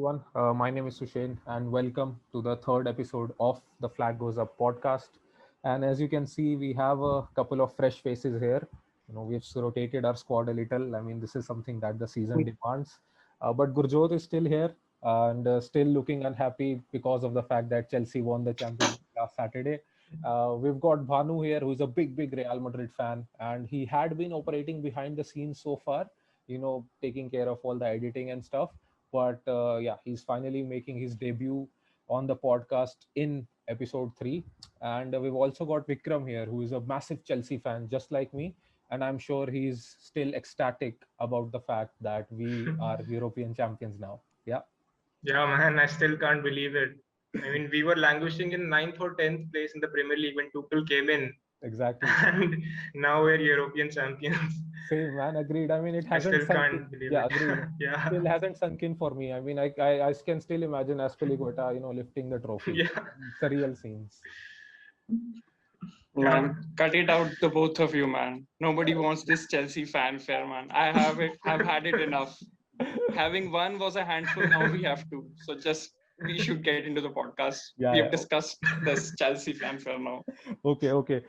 everyone. My name is Sushain, and welcome to the third episode of the Flag Goes Up podcast. And as you can see, we have a couple of fresh faces here. We've rotated our squad a little. I mean, this is something that the season demands. But Gurjot is still here and still looking unhappy because of the fact that Chelsea won the Champions League last Saturday. We've got Bhanu here, who is a big Real Madrid fan, and he had been operating behind the scenes so far, taking care of all the editing and stuff. But yeah, he's finally making his debut on the podcast in episode 3. And we've also got Vikram here, who is a massive Chelsea fan, just like me. And I'm sure he's still ecstatic about the fact that we are European champions now. Yeah, Yeah, man, I still can't believe it. I mean, we were languishing in ninth or 10th place in the Premier League when Tuchel came in, exactly. and now we're European champions. Same, man. Agreed. I mean, it I hasn't still sunk in. can't believe Yeah, it. agreed. Yeah, Still hasn't sunk in for me. I mean, I can still imagine Aspilicueta, lifting the trophy. yeah, Surreal scenes. yeah, Man, cut it out, the both of you, man. Nobody wants this Chelsea fanfare, man. Have had it enough. Having one was a handful, now we have two. So we should get into the podcast. Yeah, We have yeah. discussed this Chelsea fanfare now. Okay. So okay.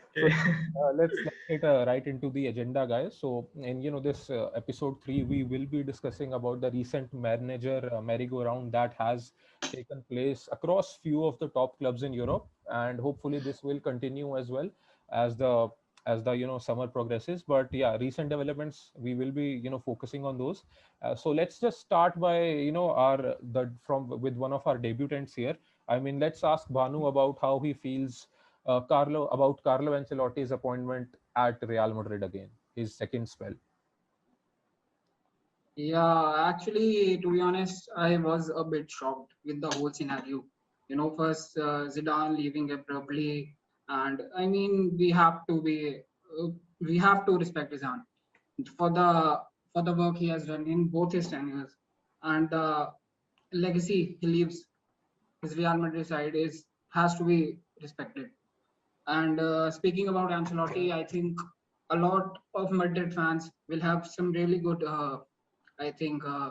let's get right into the agenda, guys. So in this episode 3, we will be discussing about the recent manager merry-go-round that has taken place across few of the top clubs in Europe, and hopefully this will continue as well as the summer progresses. But yeah, recent developments, we will be focusing on those. So let's just start by our the from with one of our debutants here. I mean, let's ask Bhanu about how he feels Carlo Ancelotti's appointment at Real Madrid again, his second spell. Yeah, actually, to be honest, I was a bit shocked with the whole scenario. First Zidane leaving abruptly, and I mean, we have to respect Zidane for the work he has done in both his tenures, and the legacy he leaves his Real Madrid side is has to be respected. And speaking about Ancelotti, I think a lot of Madrid fans will have some really good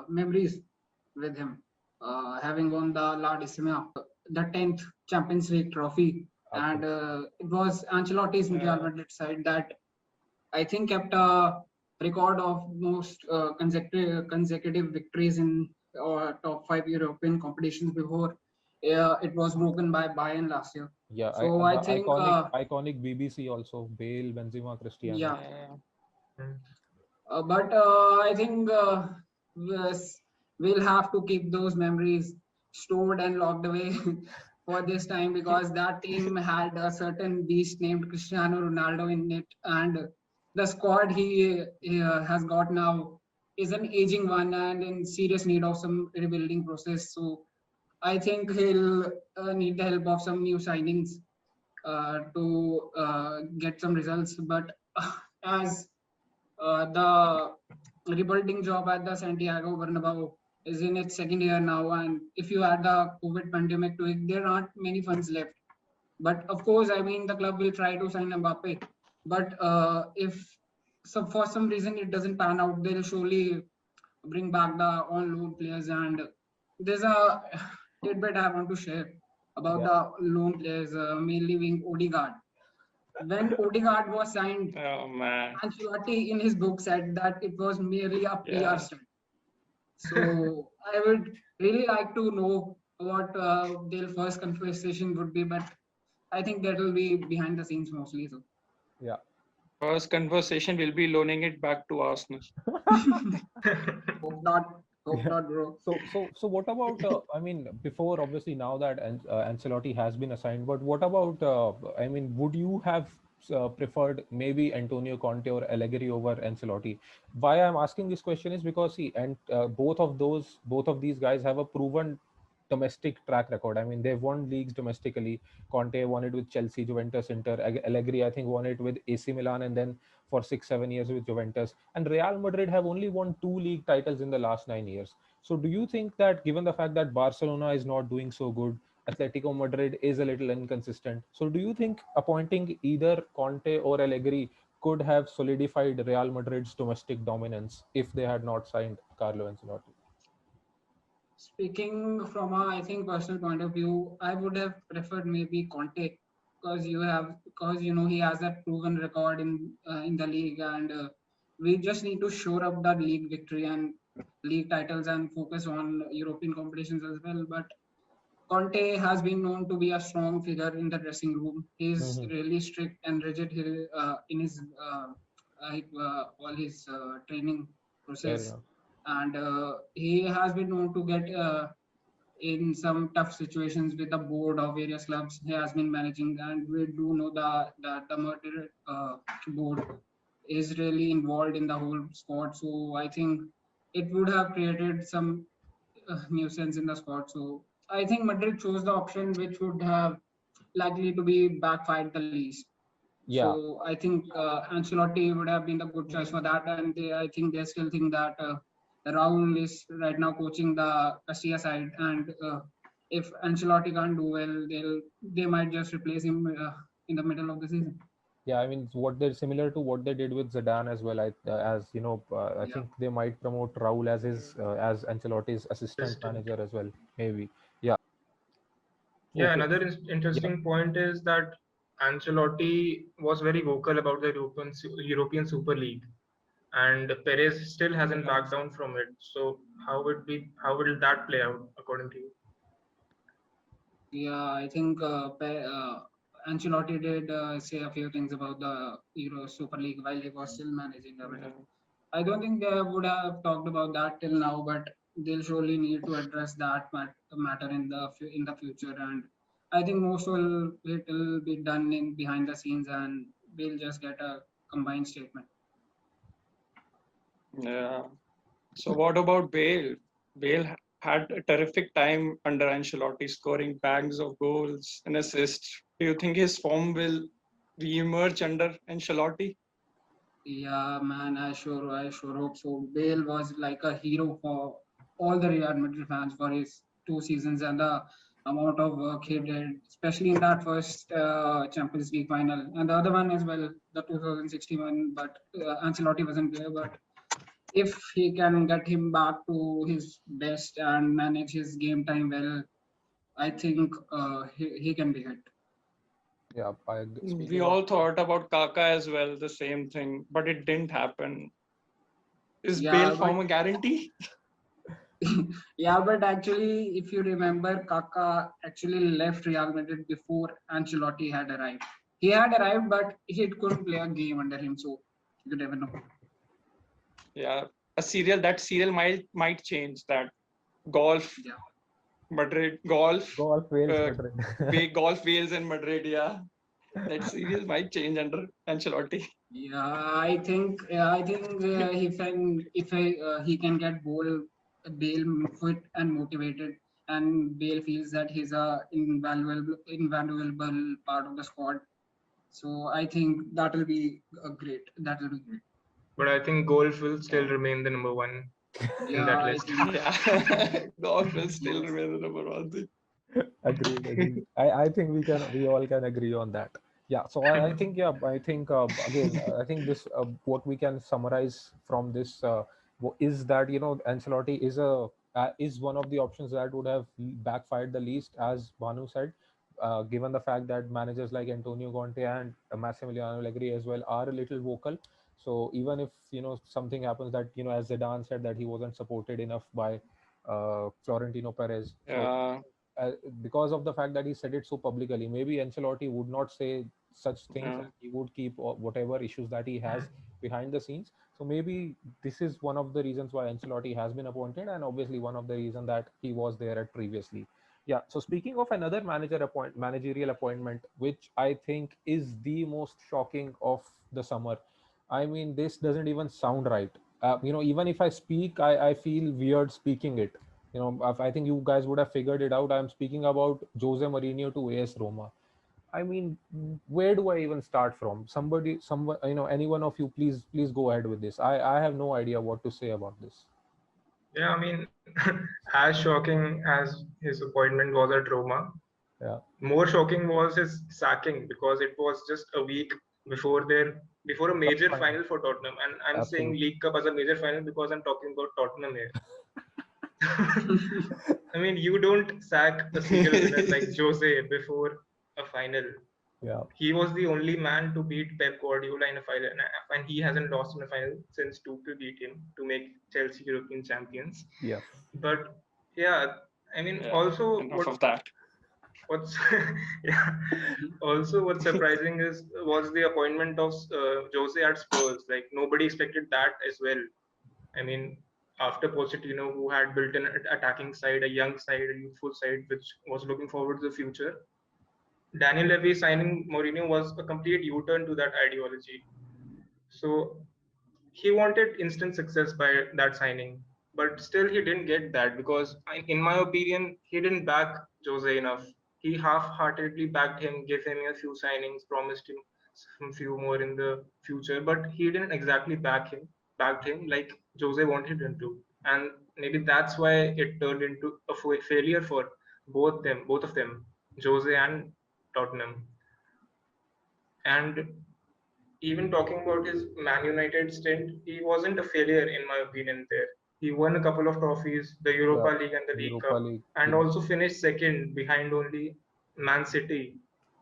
memories with him, having won the La Decima, the 10th Champions League trophy. And Absolutely. it was Ancelotti's Real Madrid side that I think kept a record of most consecutive victories in top five European competitions before it was broken by Bayern last year. Yeah, So and I the think, iconic BBC also, Bale, Benzema, Cristiano. yeah, Yeah. but I think yes, we'll have to keep those memories stored and locked away for this time because that team had a certain beast named Cristiano Ronaldo in it, and the squad he has got now is an aging one and in serious need of some rebuilding process. So I think he'll need the help of some new signings to get some results. But as the rebuilding job at the Santiago Bernabeu is in its second year now, and if you add the COVID pandemic to it, there aren't many funds left. But of course, I mean, the club will try to sign Mbappe. But if for some reason it doesn't pan out, they'll surely bring back the on loan players. And there's a tidbit I want to share about Yeah, the loan players, mainly being Odegaard. When Odegaard was signed, Oh man. Ancelotti in his book said that it was merely a PR Yeah. stunt. So I would really like to know what their first conversation would be, but I think that will be behind the scenes mostly. So yeah. First conversation will be loaning it back to Arsenal. hope not, hope Yeah. not, bro. So what about? I mean, before obviously now that Ancelotti has been assigned, but what about? I mean, would you have preferred maybe Antonio Conte or Allegri over Ancelotti? Why I'm asking this question is because see, and both of these guys have a proven domestic track record. I mean, they've won leagues domestically. Conte won it with Chelsea, Juventus, Inter. Allegri, I think, won it with AC Milan, and then for 6 7 years with Juventus. And Real Madrid have only won two league titles in the last 9 years. So, do you think that given the fact that Barcelona is not doing so good, Atletico Madrid is a little inconsistent. So, do you think appointing either Conte or Allegri could have solidified Real Madrid's domestic dominance if they had not signed Carlo Ancelotti? Speaking from a, I think, personal point of view, I would have preferred maybe Conte because he has that proven record in the league, and we just need to shore up that league victory and league titles and focus on European competitions as well. But Conte has been known to be a strong figure in the dressing room. He's Hmm. really strict and rigid in his all his training Fair process, enough. and he has been known to get in some tough situations with the board of various clubs he has been managing, and we do know that the Madrid board is really involved in the whole squad. So I think it would have created some nuisance in the squad. So I think Madrid chose the option which would have likely to be backfired the least. Yeah. So I think Ancelotti would have been the good choice for that, and I think they still think that Raul is right now coaching the Castilla side, and if Ancelotti can't do well, they might just replace him in the middle of the season. Yeah, I mean, what they're similar to what they did with Zidane as well. As you know, I Yeah, think they might promote Raul as his as Ancelotti's assistant Assistant. manager as well. Maybe. Yeah. Yeah, Okay. another Yeah. interesting point is that Ancelotti was very vocal about the European Super League, and Perez still hasn't yeah, backed down from it. So how will that play out according to you? yeah. I think Ancelotti did say a few things about the Euro Super League while he was still managing everything. Yeah. I don't think they would have talked about that till now, but they'll surely need to address that matter in the future. And I think most will it will be done in behind the scenes, and we'll just get a combined statement. Yeah. So what about Bale? Had a terrific time under Ancelotti, scoring bags of goals and assists. Do you think his form will re-emerge under Ancelotti? Yeah, man, I sure hope so. Bale was like a hero for all the Real Madrid fans for his 2 seasons and the amount of work he did, especially in that first Champions League final and the other one as well, the 2016 one. But Ancelotti wasn't there. But if he can get him back to his best and manage his game time well, I think he can be hit. Yeah. We Speaking of, all thought about Kaka as well, the same thing, but it didn't happen. Is Bale Yeah, but form a guarantee? yeah, but actually, if you remember, Kaká actually left Real Madrid before Ancelotti had arrived. He had arrived, but he couldn't play a game under him, so you never know. Yeah, that serial might change that. Golf, Yeah, Madrid, golf, golf Wales uh, Madrid. golf Wales and Madrid. Yeah, that serial might change under Ancelotti. I think if he can get Bale fit and motivated, and Bale feels that he's a invaluable part of the squad. So I think that will be great. That will be great. But I think golf will still Yeah, remain the number one in Yeah, that I list. think yeah. golf will still yes. remain the number one thing. Agreed, agreed. I think we all can agree on that. Yeah. So I think, yeah, I think again, I think this what we can summarize from this is that, Ancelotti is one of the options that would have backfired the least, as Banu said, given the fact that managers like Antonio Conte and Massimiliano Allegri as well are a little vocal. So even if something happens, that as Zidane said, that he wasn't supported enough by Florentino Perez. So Yeah, uh, because of the fact that he said it so publicly, maybe Ancelotti would not say such things, yeah. and he would keep whatever issues that he has behind the scenes. So maybe this is one of the reasons why Ancelotti has been appointed, and obviously one of the reasons that he was there at previously. Yeah. So speaking of another managerial appointment, which I think is the most shocking of the summer. I mean, this doesn't even sound right. Even if I speak, I feel weird speaking it. I think you guys would have figured it out. I'm speaking about Jose Mourinho to AS Roma. I mean, where do I even start from? Someone, any one of you, please go ahead with this. I have no idea what to say about this. Yeah, I mean, as shocking as his appointment was at Roma, Yeah. more shocking was his sacking because it was just a week before a Cup major final. final for Tottenham. And I'm saying Absolutely. League Cup as a major final because I'm talking about Tottenham here. I mean, you don't sack a serial winner like Jose before a final. Yeah. He was the only man to beat Pep Guardiola in a final, and he hasn't lost in a final since Tuchel beat him to make Chelsea European champions. Yes. But yeah, I mean, Yeah, also enough of that. what's yeah, also what's surprising was the appointment of Jose at Spurs. Like nobody expected that as well. I mean, after Pochettino, who had built an attacking side, a young side, a youthful side, which was looking forward to the future, Daniel Levy signing Mourinho was a complete U-turn to that ideology. So he wanted instant success by that signing, but still he didn't get that because, in my opinion, he didn't back Jose enough. He half-heartedly backed him, gave him a few signings, promised him some few more in the future, but he didn't exactly backed him like Jose wanted him to, and maybe that's why it turned into a failure for both of them, Jose and Tottenham. And even talking about his Man United stint, he wasn't a failure in my opinion there. He won a couple of trophies, the Yeah. Europa League and the League Europa Cup, League. and Yes. also finished second behind only Man City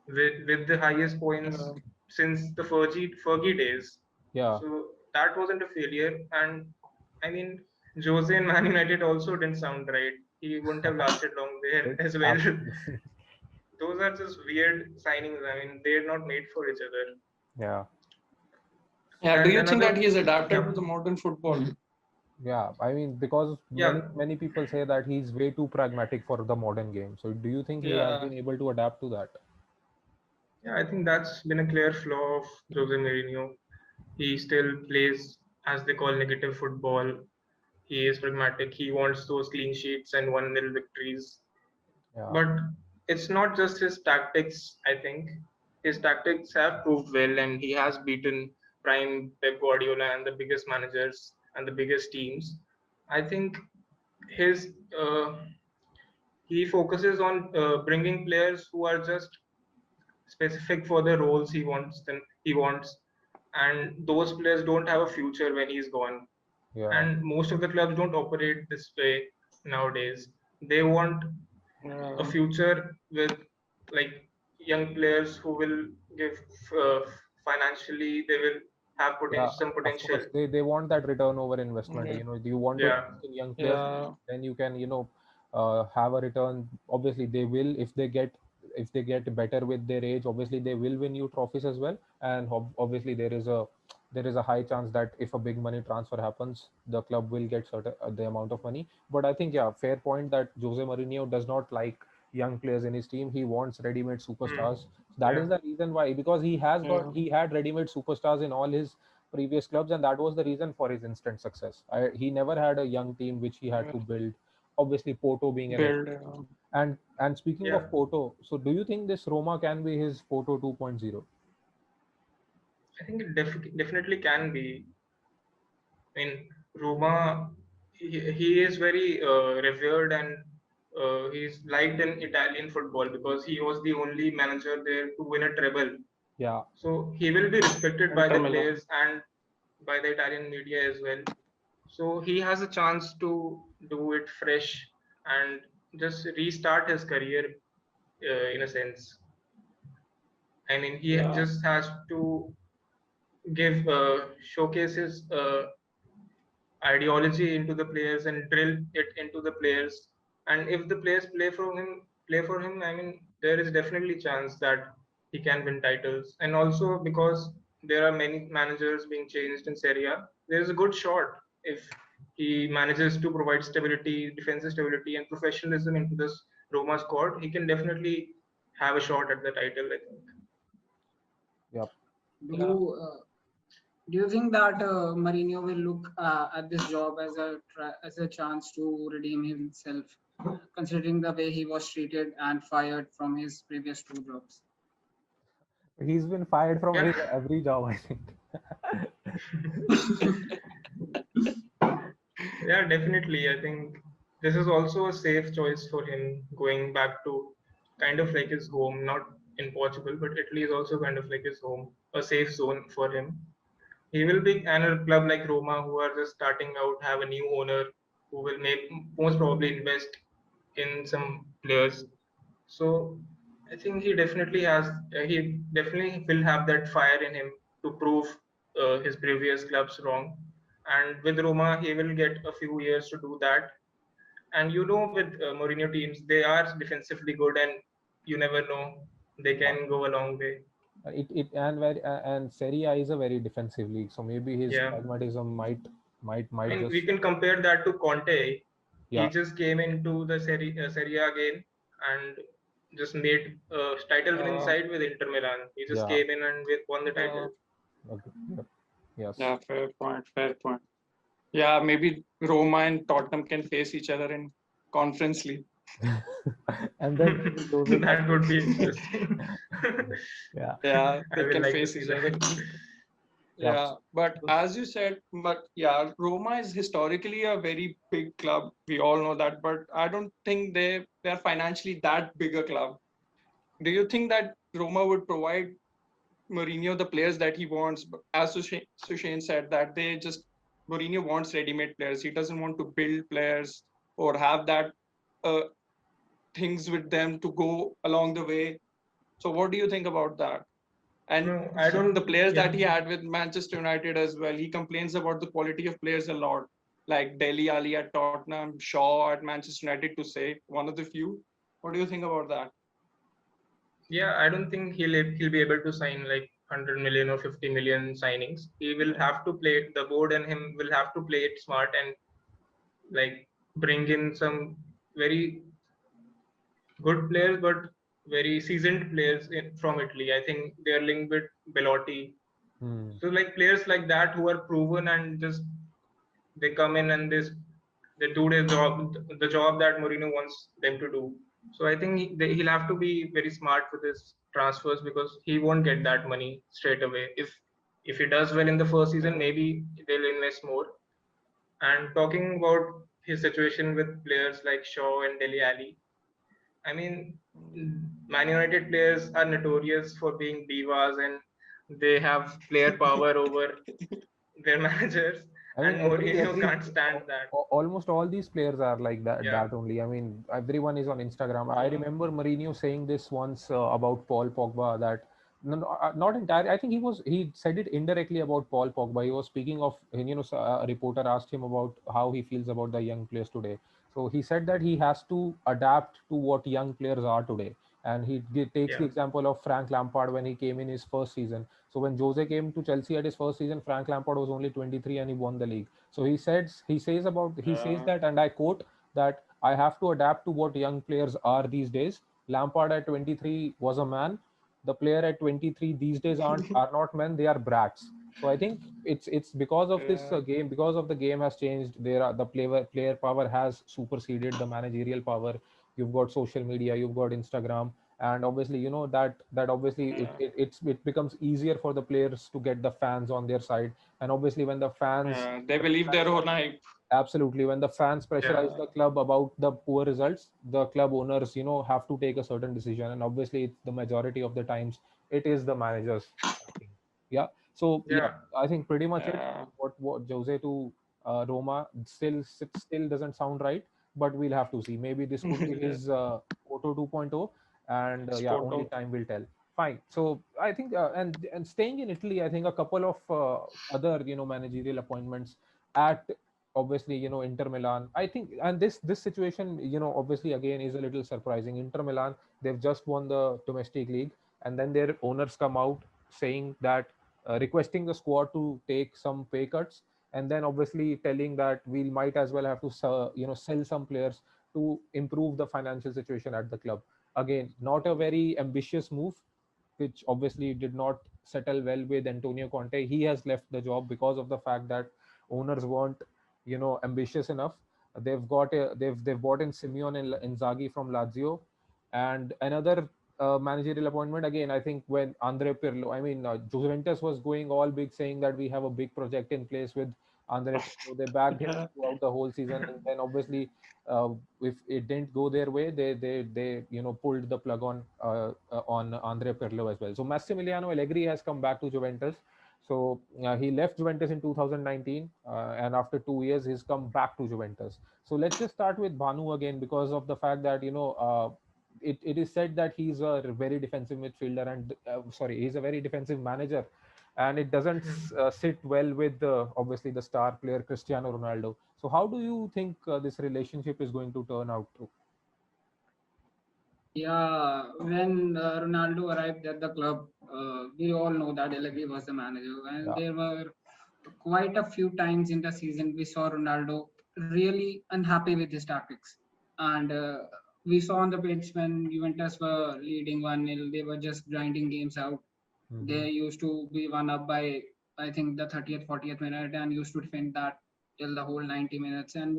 with the highest points since the Fergie days. Yeah. So that wasn't a failure. And I mean, Jose and Man United also didn't sound right. He wouldn't have lasted long there as well. Absolutely. Those are just weird signings. I mean, they're not made for each other. Yeah. Yeah, do And you think that he is adapted yeah. to the modern football? Yeah. I mean, because Yeah. many people say that he's way too pragmatic for the modern game. So do you think he has Yeah. been able to adapt to that? Yeah, I think that's been a clear flaw of Jose Mourinho. He still plays, as they call, negative football. He is pragmatic. He wants those clean sheets and 1-0 victories. Yeah. But it's not just his tactics, I think. His tactics have proved well, and he has beaten prime Pep Guardiola and the biggest managers and the biggest teams. I think his he focuses on bringing players who are just specific for the roles he wants, and those players don't have a future when he's gone. Yeah. And most of the clubs don't operate this way nowadays. They want a future with like young players who will give uh, financially, they will have Yeah, some of potential. course, they want that return over investment. Yeah. You know, you want to Yeah. invest in young players, Yeah. then you can, have a return. Obviously, they will if they get better with their age. Obviously, they will win you trophies as well. And obviously, there is a high chance that if a big money transfer happens, the club will get certain the amount of money. But I think, yeah, fair point that Jose Mourinho does not like young players in his team. He wants ready-made superstars. That Yeah. is the reason why, because Yeah. he had ready-made superstars in all his previous clubs, and that was the reason for his instant success. He never had a young team which he had to build. Obviously, Porto being an Build. and speaking Yeah. of Porto, so do you think this Roma can be his Porto 2.0? I think it definitely can be. I mean, Roma, he is very revered, and he's liked in Italian football because he was the only manager there to win a treble. Yeah. So he will be respected by the Inter Milan. players and by the Italian media as well. So he has a chance to do it fresh and just restart his career in a sense. I mean, he Yeah. just has to give showcases ideology into the players and drill it into the players. And if the players play for him, I mean, there is definitely chance that he can win titles. And also because there are many managers being changed in Serie A, there is a good shot if he manages to provide stability, defensive stability, and professionalism into this Roma squad. He can definitely have a shot at the title, I think. Yep. Do you think that Mourinho will look at this job as a chance to redeem himself, considering the way he was treated and fired from his previous two jobs? He's been fired from Yeah. every job, I think. Yeah, definitely. I think this is also a safe choice for him going back to kind of like his home, not in Portugal, but Italy is also kind of like his home, a safe zone for him. He will be, and a club like Roma, who are just starting out, have a new owner. who will most probably invest in some players. So I think he definitely will have that fire in him to prove his previous clubs wrong. And with Roma, he will get a few years to do that. And with Mourinho teams, they are defensively good, and you never know, they Yeah. can go a long way. And Serie A is a very defensive league, so maybe his Yeah. pragmatism I might mean, we just, can compare that to Conte. He yeah. just came into the Serie A game and just made a title-winning Uh, side with Inter Milan. He just Yeah. came in and won the uh, title. Okay. Yep. Yes. yeah, fair point. Fair point. Yeah, maybe Roma and Tottenham can face each other in Conference League. And then maybe Jose That would be can. interesting. Yeah. Yeah, I they will can like to face see each that. other. Yeah. Yeah, but as you said, but yeah, Roma is historically a very big club. We all know that, but I don't think they're financially that big a club. Do you think that Roma would provide Mourinho the players that he wants? As Sushane said, that they just Mourinho wants ready-made players. He doesn't want to build players or have that uh, things with them to go along the way. So, what do you think about that? And No, I the don't. players Yeah. that he had with Manchester United as well, he complains about the quality of players a lot, like Deli Ali at Tottenham, Shaw at Manchester United, to say one of the few. What do you think about that? Yeah, I don't think he'll be able to sign like 100 million or 50 million signings. He will have to play the board, and him will have to play it smart and like bring in some very good players, but very seasoned players from Italy. I think they are linked with Belotti. Hmm. So like players like that who are proven and just they come in and they do their job, the job that Mourinho wants them to do. So I think he'll have to be very smart with his transfers because he won't get that money straight away. If he does well in the first season, maybe they'll invest more. And talking about his situation with players like Shaw and Dele Alli, I mean, Man United players are notorious for being divas and they have player power over their managers, I mean, and Mourinho can't stand that. almost all these players are like that. Yeah, That only. I mean, everyone is on Instagram. I Yeah. remember Mourinho saying this once about Paul Pogba. That not entirely. I think he said it indirectly about Paul Pogba. He was speaking of, a reporter asked him about how he feels about the young players today. So he said that he has to adapt to what young players are today. And takes the yeah, example of Frank Lampard when he came in his first season. So when Jose came to Chelsea at his first season, Frank Lampard was only 23 and he won the league. So he says Yeah. that, and I quote, that I have to adapt to what young players are these days. Lampard at 23 was a man. The player at 23 these days are not men; they are brats. So I think it's because of this Yeah. game, because of the game has changed. There are the player power has superseded the managerial power. You've got social media, you've got Instagram, and obviously that obviously Yeah. it becomes easier for the players to get the fans on their side. And obviously when the fans Yeah. They believe their own hype. absolutely when the fans yeah, pressurize the club about the poor results, the club owners have to take a certain decision, and obviously it's the majority of the times it is the managers acting. Yeah. So yeah, yeah, I think pretty much it. Yeah. What Jose to Roma still doesn't sound right, but we'll have to see. Maybe this could be his Porto 2.0, and yeah, only Spoto. time will tell. Fine. So I think and staying in Italy, I think a couple of other managerial appointments at obviously Inter Milan. I think, and this situation obviously again is a little surprising. Inter Milan, they've just won the domestic league, and then their owners come out saying that requesting the squad to take some pay cuts, and then obviously telling that we might as well have to sell some players to improve the financial situation at the club. Again, not a very ambitious move, which obviously did not settle well with Antonio Conte. He has left the job because of the fact that owners weren't ambitious enough. They've bought in Simeone and Inzaghi from Lazio, and another managerial appointment again. I think when Andre Pirlo, I mean Juventus was going all big, saying that we have a big project in place with Andre Pirlo. They backed him Yeah. throughout the whole season, and then obviously uh, if it didn't go their way, they pulled the plug on Andre Pirlo as well. So Massimiliano Allegri has come back to Juventus. So he left Juventus in 2019, and after 2 years, he's come back to Juventus. So let's just start with Banu again, because of the fact that it is said that he's a very defensive midfielder, and sorry, he's a very defensive manager, and it doesn't sit well with obviously the star player Cristiano Ronaldo. So how do you think this relationship is going to turn out to? Yeah, when Ronaldo arrived at the club, we all know that Allegri was the manager, and Yeah. there were quite a few times in the season we saw Ronaldo really unhappy with his tactics. And we saw on the pitch when Juventus were leading 1-0, they were just grinding games out. Hmm. They used to be one up by, I think, the 30th, 40th minute, and used to defend that till the whole 90 minutes. And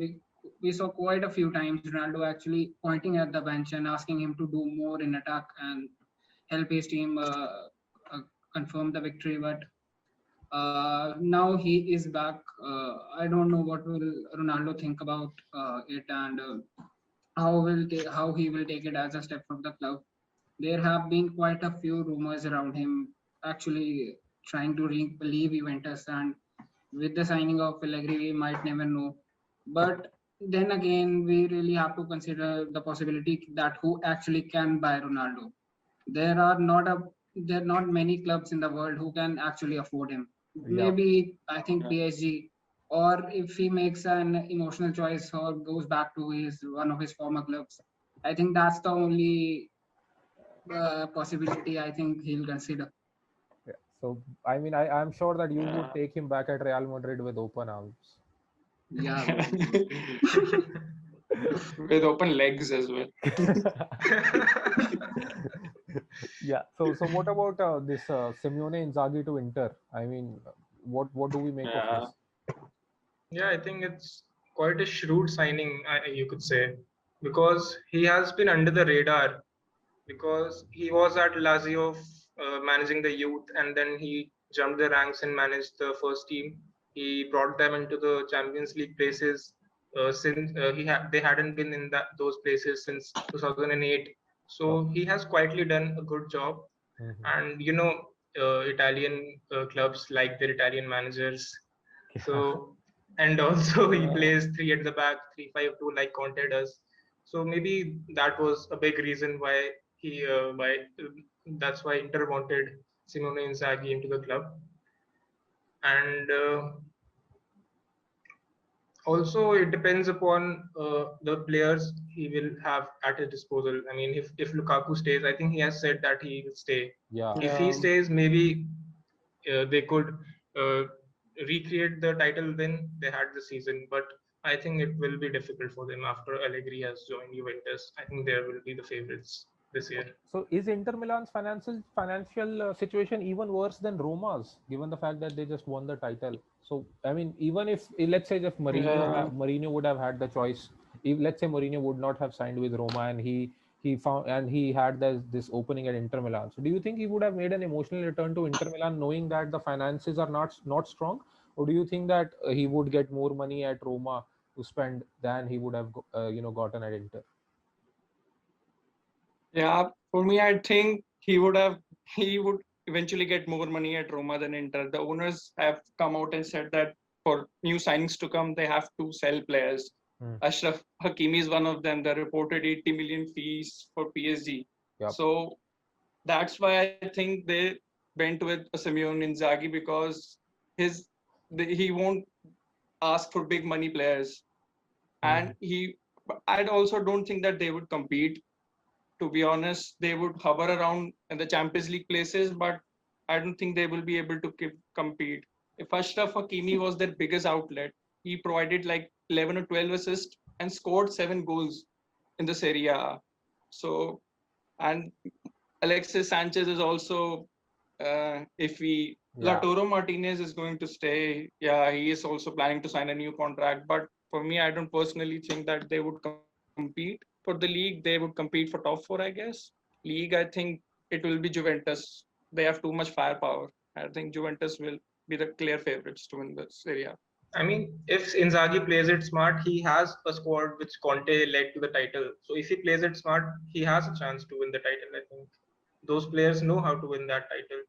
we saw quite a few times Ronaldo actually pointing at the bench and asking him to do more in attack and help his team uh, confirm the victory. But now he is back. I don't know what will Ronaldo think about it, and how he will take it as a step from the club. There have been quite a few rumors around him actually trying to leave Juventus, and with the signing of Allegri, we might never know. But then again, we really have to consider the possibility that who actually can buy Ronaldo. There are not a there are not many clubs in the world who can actually afford him. Yeah. Maybe I think Yeah. PSG, or if he makes an emotional choice or goes back to his one of his former clubs, I think that's the only possibility I think he'll consider. Yeah. So I mean, I'm sure that you would Yeah. take him back at Real Madrid with open arms. Yeah, bro. With open legs as well. Yeah. So what about this Simeone Inzaghi to Inter? I mean, what do we make of Yeah. this? Yeah, I think it's quite a shrewd signing, you could say, because he has been under the radar because he was at Lazio managing the youth, and then he jumped the ranks and managed the first team. He brought them into the Champions League places since they hadn't been in those places since 2008. Sure. So he has quietly done a good job, Mhm. and Italian clubs like their Italian managers. Yeah. So, and also he Yeah. plays three at the back, 3-5-2 like Conte does. So maybe that was a big reason why that's why Inter wanted Simone Inzaghi into the club. And also it depends upon the players he will have at his disposal. I mean, if Lukaku stays, I think he has said that he will stay. Yeah. If he Yeah. stays, maybe they could uh, recreate the title win they had this season. But I think it will be difficult for them after Allegri has joined Juventus. I think there will be the favorites this year. So is Inter Milan's financial situation even worse than Roma's, given the fact that they just won the title? So I mean, even if let's say if Yeah. Mourinho would have had the choice, if let's say Mourinho would not have signed with Roma, and he found and he had this opening at Inter Milan. So do you think he would have made an emotional return to Inter Milan, knowing that the finances are not strong, or do you think that he would get more money at Roma to spend than he would have gotten at Inter? Yeah. For me, I think he would eventually get more money at Roma than Inter. The owners have come out and said that for new signings to come, they have to sell players. Hmm. Ashraf Hakimi is one of them. The reported 80 million fees for PSG. Yep. So that's why I think they went with Simeone Inzaghi, because his he won't ask for big money players, Mhm. and I also don't think that they would compete. To be honest, they would hover around in the Champions League places, but I don't think they will be able to compete. If Ashraf Hakimi was their biggest outlet, he provided like 11 or 12 assists and scored 7 goals in the Serie A. So, and Alexis Sanchez is also if we Yeah. Lautaro Martinez is going to stay. Yeah, he is also planning to sign a new contract. But for me, I don't personally think that they would compete for the league. They would compete for top four, I guess. League, I think it will be Juventus. They have too much firepower. I think Juventus will be the clear favorites to win this area. I mean, if Inzaghi plays it smart, he has a squad which Conte led to the title. So if he plays it smart, he has a chance to win the title. I think those players know how to win that title.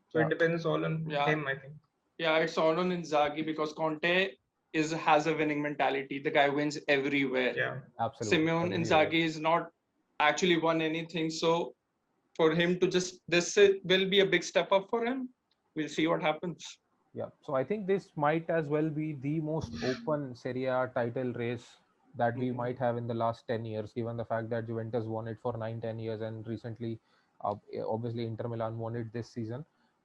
So it Yeah. depends all on Yeah. him, I think. Yeah, it's all on Inzaghi because Conte has a winning mentality. The guy wins everywhere. Yeah. Absolutely. Simeone Agree with that. Inzaghi is not actually won anything. So for him to just will be a big step up for him. We'll see what happens. Yeah, so I think this might as well be the most open Serie A title race that we Mhm. might have in the last 10 years, given the fact that Juventus won it for 9, 10 years, and recently, obviously, Inter Milan won it this season.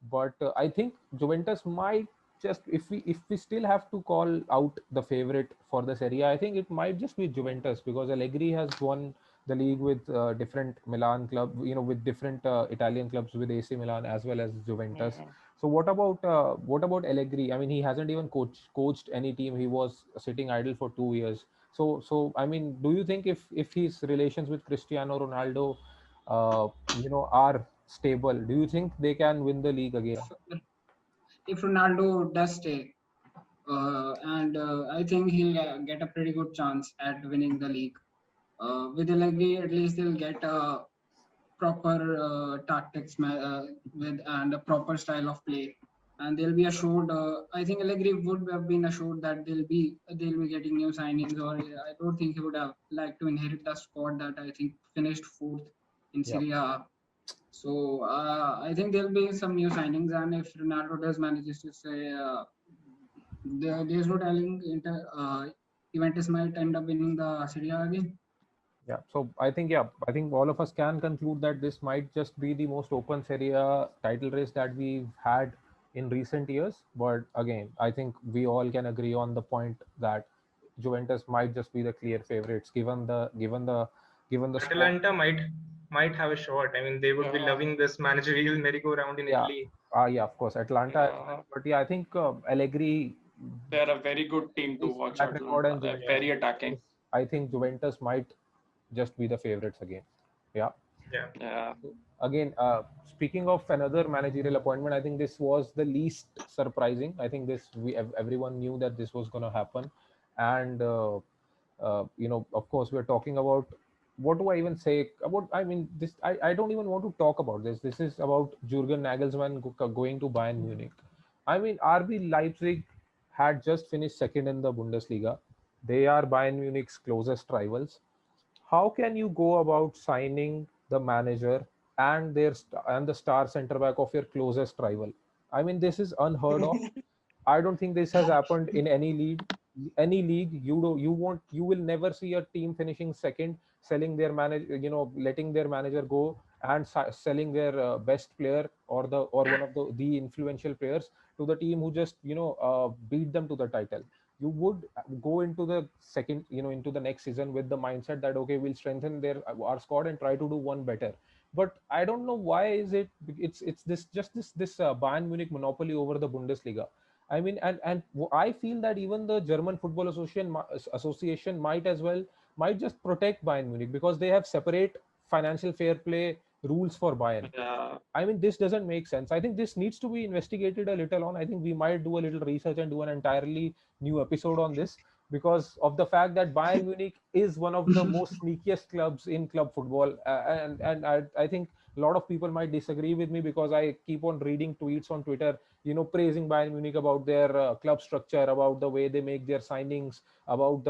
But I think Juventus might just, if we still have to call out the favorite for the Serie A, I think it might just be Juventus because Allegri has won the league with different Milan club, with different Italian clubs, with AC Milan as well as Juventus. Yeah. So what about Allegri? I mean, he hasn't even coached any team. He was sitting idle for 2 years. So I mean, do you think if his relations with Cristiano Ronaldo, are stable, do you think they can win the league again? If Ronaldo does stay, and I think he'll get a pretty good chance at winning the league. With Allegri, at least they'll get a proper tactics with and a proper style of play, and they'll be assured. I think Allegri would have been assured that they'll be getting new signings, or I don't think he would have liked to inherit a squad that I think finished fourth in Yeah. Serie A. So I think there'll be some new signings, and if Ronaldo does manages to say, there's no telling Juventus might end up winning the Serie A again. Yeah. So I think all of us can conclude that this might just be the most open Serie A title race that we've had in recent years. But again, I think we all can agree on the point that Juventus might just be the clear favorites given the squad. Atalanta might have a shot. I mean, they would be Yeah. loving this managerial merry-go-round in Yeah. Italy. Yeah, of course, Atlanta as well. Yeah. But yeah, I think Allegri, They're a very good team to his watch, track record Atlanta. and They're Juventus, very attacking. I think Juventus might just be the favorites again. Yeah. Yeah. Yeah. Again, speaking of another managerial appointment, I think this was the least surprising. I think everyone knew that this was going to happen, and of course, we're talking about, what do I even say about? I mean, this I don't even want to talk about this. This is about Jurgen Nagelsmann going to Bayern Munich. I mean, RB Leipzig had just finished second in the Bundesliga. They are Bayern Munich's closest rivals. How can you go about signing the manager and and the star center back of your closest rival? I mean, this is unheard of. I don't think this has happened in any league. Any league, you will never see a team finishing second, selling their manager, letting their manager go and selling their best player, or one of the influential players, to the team who just beat them to the title. You would go into the second, into the next season with the mindset that, okay, we'll strengthen our squad and try to do one better. But I don't know why is it's this Bayern Munich monopoly over the Bundesliga. I mean, and I feel that even the German Football Association might just protect Bayern Munich because they have separate financial fair play rules for Bayern. Yeah. I mean, this doesn't make sense. I think this needs to be investigated a little on. I think we might do a little research and do an entirely new episode on this, because of the fact that Bayern Munich is one of the most sneakiest clubs in club football. And I think a lot of people might disagree with me because I keep on reading tweets on Twitter, praising Bayern Munich about their club structure, about the way they make their signings, about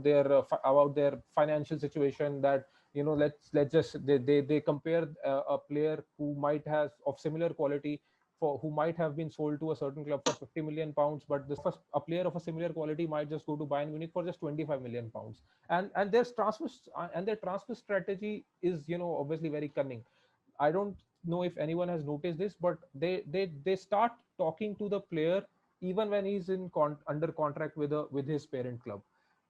their financial situation, that let's just they compare a player who might have of similar quality, who might have been sold to a certain club for 50 million pounds, but a player of a similar quality might just go to Bayern Munich for just 25 million pounds. And their transfer strategy is, obviously very cunning. I don't know if anyone has noticed this, but they start talking to the player even when he's under contract with his parent club.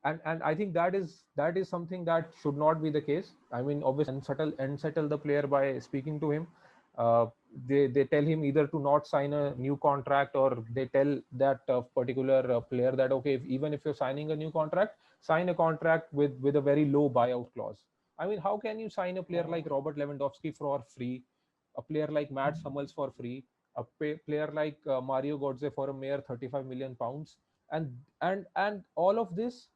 And I think that is something that should not be the case. I mean, obviously, unsettle the player by speaking to him. uh, they tell him either to not sign a new contract, or they tell that particular player that, okay, even if you're signing a new contract, sign a contract with a very low buyout clause. I mean, how can you sign a player like Robert Lewandowski for free, a player like Matt Hummels for free, a player like Mario Götze for a mere 35 million pounds, and all of these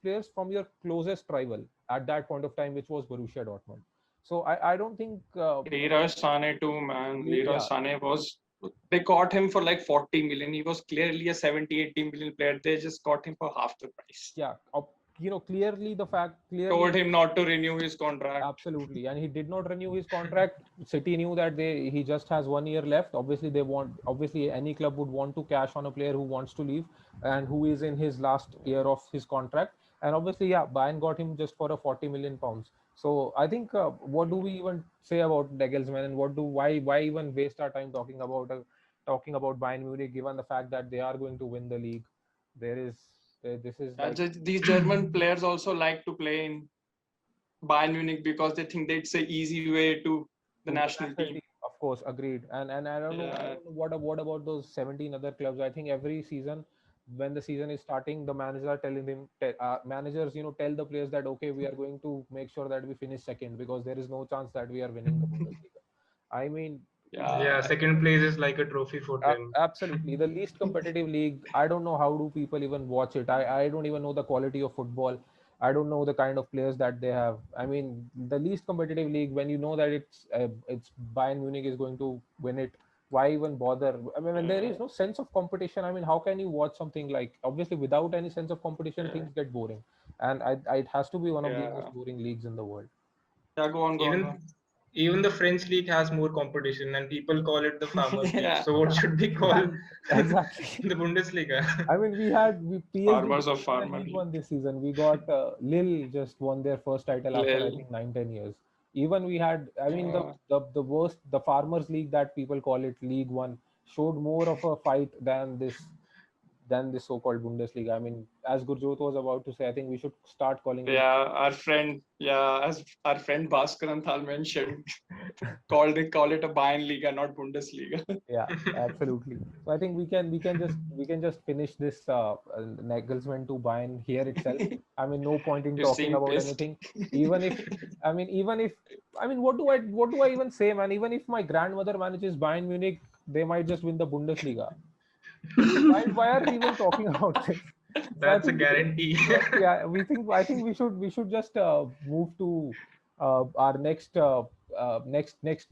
players from your closest rival at that point of time, which was Borussia Dortmund. So I don't think Leroy Sané too, man. Leroy yeah, Sané was They caught him for like 40 million. He was clearly a 70, 80 million player. They just caught him for half the price. Yeah, clearly the fact, Told him not to renew his contract. absolutely, and he did not renew his contract. City knew that he just has 1 year left. Obviously any club would want to cash on a player who wants to leave and who is in his last year of his contract. And obviously, yeah, Bayern got him just for a 40 million pounds. So I think, what do we even say about Nagelsmann, and why even waste our time talking about Bayern Munich, given the fact that they are going to win the league? There is this is like, These German players also like to play in Bayern Munich because they think that it's an easy way to the national team. Of course, agreed. And I don't know, what about those 17 other clubs? I think every season, when the season is starting, the manager are telling them, managers, tell the players that okay, we are going to make sure that we finish second because there is no chance that we are winning the Bundesliga. I mean, Yeah, second place is like a trophy for them. absolutely, the least competitive league. I don't know how do people even watch it. I don't even know the quality of football. I don't know the kind of players that they have. I mean, the least competitive league, when you know that it's Bayern Munich is going to win it, why even bother? I mean, when there is no sense of competition, I mean, how can you watch something like, obviously without any sense of competition, things get boring, and it has to be one of the most boring leagues in the world. Yeah, go on. Even the French league has more competition, and people call it the Farmers League. So what should be called exactly the Bundesliga? I mean, PSG Farmers of Farmer League won this season. We got Lille just won their first title after I think 9-10 years. Even we had, I mean, the worst, the Farmers League that people call it, League One, showed more of a fight than this so-called Bundesliga. I mean, as Gurjot was about to say, I think we should start calling it. As our friend Bhaskar Anthal mentioned, call it a Bayern Liga, not Bundesliga. Yeah, absolutely. So I think we can just finish this Nagelsmann to Bayern here itself. I mean, no point in You talking seem about pissed. anything. Even if what do I even say, man? Even if my grandmother manages Bayern Munich, they might just win the Bundesliga. Why are we even talking about this? That's a guarantee. Yeah, I think we should just move to our next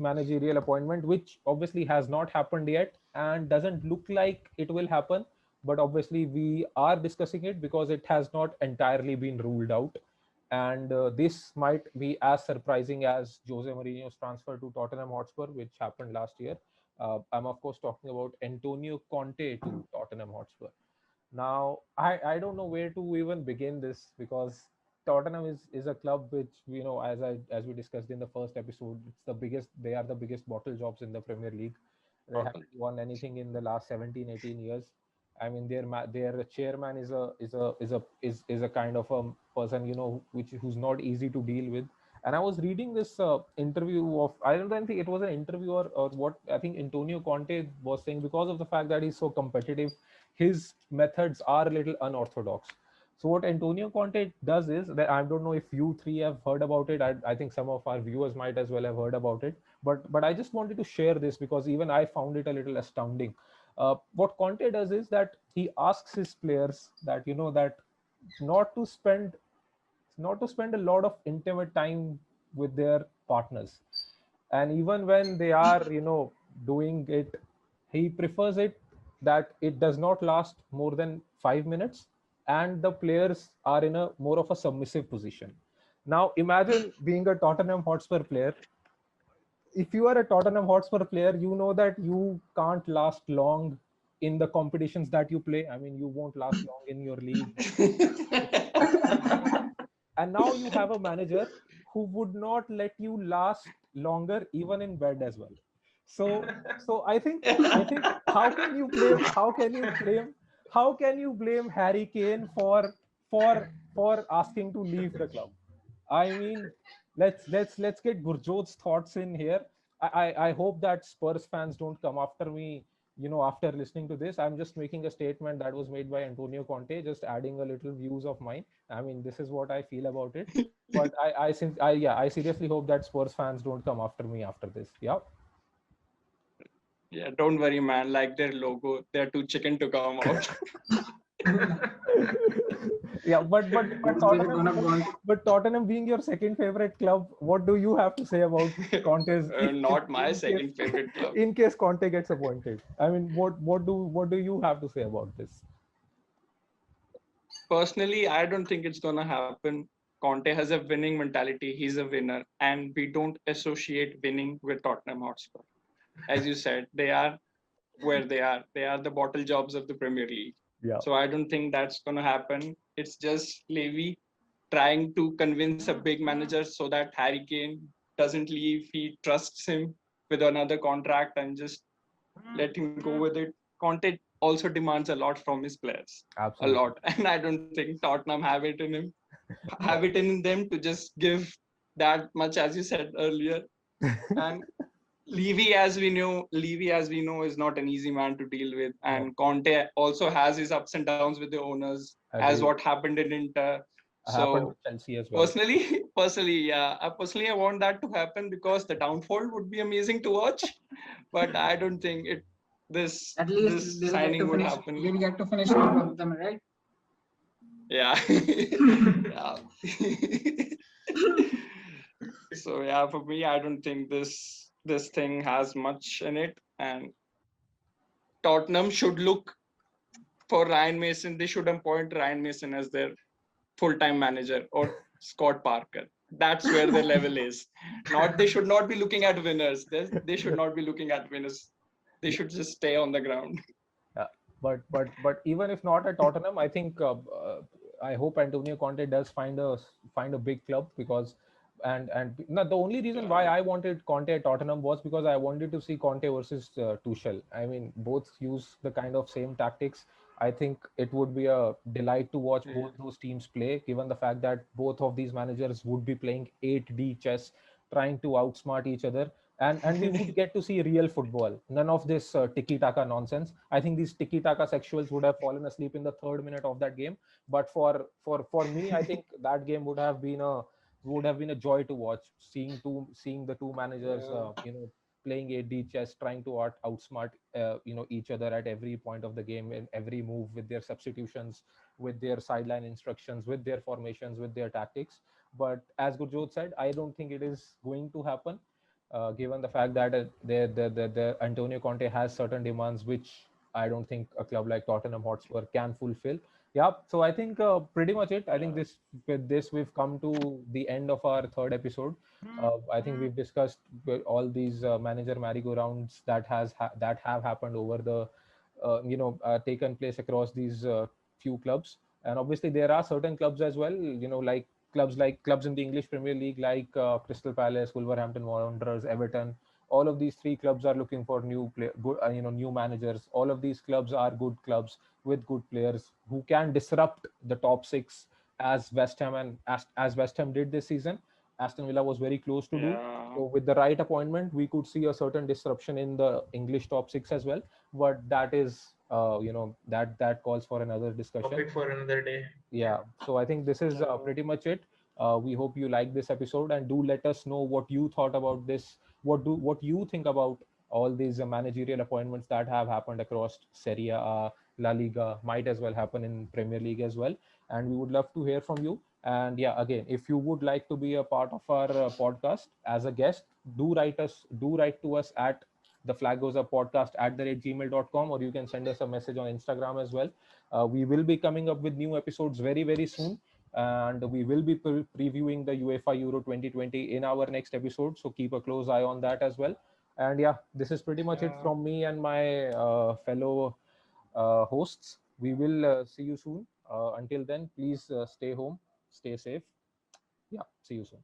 managerial appointment, which obviously has not happened yet and doesn't look like it will happen, but obviously we are discussing it because it has not entirely been ruled out. And this might be as surprising as Jose Mourinho's transfer to Tottenham Hotspur, which happened last year. I'm of course talking about Antonio Conte to Tottenham Hotspur. Now, I don't know where to even begin this, because Tottenham is a club which, as we discussed in the first episode, they are the biggest bottle jobs in the Premier League. They haven't won anything in the last 17, 18 years. I mean, their chairman is a kind of a person, who's not easy to deal with. And I was reading this interview of, I don't think it was an interview or what, I think Antonio Conte was saying, because of the fact that he's so competitive, his methods are a little unorthodox. So what Antonio Conte does is that, I don't know if you three have heard about it. I think some of our viewers might as well have heard about it. But I just wanted to share this because even I found it a little astounding. What Conte does is that he asks his players that that not to spend a lot of intimate time with their partners, and even when they are doing it, he prefers it that it does not last more than 5 minutes, and the players are in a more of a submissive position. Now imagine being a Tottenham Hotspur player. If you are a Tottenham Hotspur player, you know that you can't last long in the competitions that you play. I mean, you won't last long in your league. And now you have a manager who would not let you last longer even in bed as well. So I think how can you blame Harry Kane for asking to leave the club? I mean, let's get Gurjot's thoughts in here. I hope that Spurs fans don't come after me, after listening to this. I'm just making a statement that was made by Antonio Conte, just adding a little views of mine. I mean, this is what I feel about it. But I seriously hope that Spurs fans don't come after me after this. Yeah. Yeah, don't worry, man. Like their logo, they're too chicken to come out. Yeah, Who's really gonna go on? But Tottenham being your second favorite club, what do you have to say about Conte's if Not my second favorite club. in case Conte gets appointed? I mean, what do you have to say about this? Personally, I don't think it's gonna happen. Conte has a winning mentality. He's a winner, and we don't associate winning with Tottenham Hotspur. As you said, they are where they are. They are the bottle jobs of the Premier League. Yeah, So I don't think that's gonna happen. It's just Levy trying to convince a big manager so that Harry Kane doesn't leave. He trusts him with another contract and just let him go with it. Conte also demands a lot from his players, a absolutely. lot, and I don't think Tottenham have it in them to just give that much, as you said earlier. And Levy, as we know, is not an easy man to deal with, No, and Conte also has his ups and downs with the owners, as agreed. what happened in Inter. Happened So with Chelsea as well. personally, I want that to happen because the downfall would be amazing to watch. But I don't think this At least this they'll get to signing would finish. happen. They'll get to finish top of them, right? Yeah. Yeah. So yeah, for me, I don't think this thing has much in it. And Tottenham should look for Ryan Mason. They should appoint Ryan Mason as their full-time manager, or Scott Parker. That's where the level is. Not They should not be looking at winners. They should not be looking at winners. They should just stay on the ground. Yeah, but even if not at Tottenham, I think I hope Antonio Conte does find a big club because and no, the only reason why Yeah. I wanted Conte at Tottenham was because I wanted to see Conte versus Tuchel. I mean, both use the kind of same tactics. I think it would be a delight to watch both those teams play, given the fact that both of these managers would be playing 8D chess, trying to outsmart each other, and we would get to see real football. None of this tiki taka nonsense. I think these tiki taka sexuals would have fallen asleep in the third minute of that game. But for me, I think that game would have been a joy to watch. Seeing the two managers, playing 8D chess, trying to outsmart each other at every point of the game, in every move, with their substitutions, with their sideline instructions, with their formations, with their tactics. But as Gurjot said, I don't think it is going to happen, given the fact that the Antonio Conte has certain demands which I don't think a club like Tottenham Hotspur can fulfill. Yeah, so I think pretty much it. I think Yeah. with this we've come to the end of our third episode. I think we've discussed all these manager merry-go-rounds that have happened over the taken place across these few clubs, and obviously there are certain clubs as well, like clubs in the English Premier League, like Crystal Palace, Wolverhampton Wanderers, Everton. All of these three clubs are looking for new managers. All of these clubs are good clubs with good players who can disrupt the top six, as West Ham as West Ham did this season. Aston Villa was very close to do. Yeah. So with the right appointment, we could see a certain disruption in the English top six as well. But that is, that calls for another discussion. Topic for another day. Yeah, so I think this is Yeah. pretty much it. We hope you like this episode, and do let us know what you thought about this. What you think about all these managerial appointments that have happened across Serie A, La Liga, might as well happen in Premier League as well. And we would love to hear from you. And yeah, again, if you would like to be a part of our podcast as a guest, do write to us at the flag goes up podcast @gmail.com, or you can send us a message on Instagram as well. We will be coming up with new episodes very, very soon, and we will be previewing the UEFA Euro 2020 in our next episode. So keep a close eye on that as well. And yeah, this is pretty much it Yeah. from me and my fellow hosts. We will see you soon. Until then, please stay home, stay safe. Yeah, see you soon.